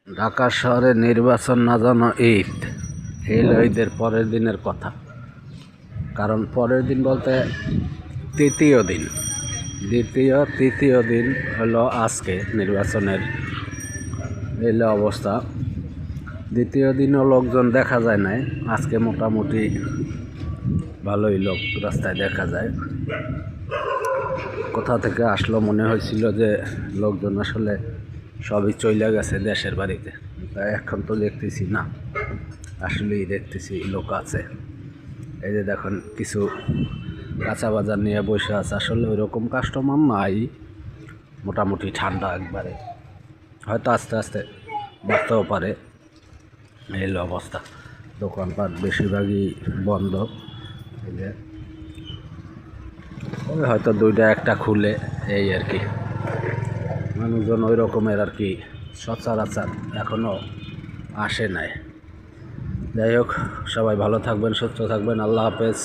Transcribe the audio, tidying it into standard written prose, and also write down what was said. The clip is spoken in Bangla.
ঢাকা শহরে নির্বাচন না জানো ঈদ ঈদের পরের দিনের কথা। কারণ পরের দিন বলতে তৃতীয় দিন, তৃতীয় দিন হলো আজকে নির্বাচনের এলো অবস্থা। দ্বিতীয় দিনও লোকজন দেখা যায় নাই, আজকে মোটামুটি ভালোই লোক রাস্তায় দেখা যায়। কোথা থেকে আসলো মনে হয়েছিল যে লোকজন আসলে সবই চলে গেছে দেশের বাড়িতে, তাই এখন তো দেখতেছি না, আসলেই দেখতেছি লোক আছে। এই যে দেখুন কিছু কাঁচা বাজার নিয়ে বসে আছে, আসলে ওই রকম কাস্টমার নাই, মোটামুটি ঠান্ডা একবারে, হয়তো আস্তে আস্তে বাড়তেও পারে। এই অবস্থা, দোকানপাট বেশিরভাগই বন্ধ। এই যে ওই হয়তো দুইটা একটা খুলে, এই আর কি। মানুষজন ওই রকমের আর কি সচরাচর এখনও আসে নাই। যাই হোক, সবাই ভালো থাকবেন, সুস্থ থাকবেন, আল্লাহ হাফেজ।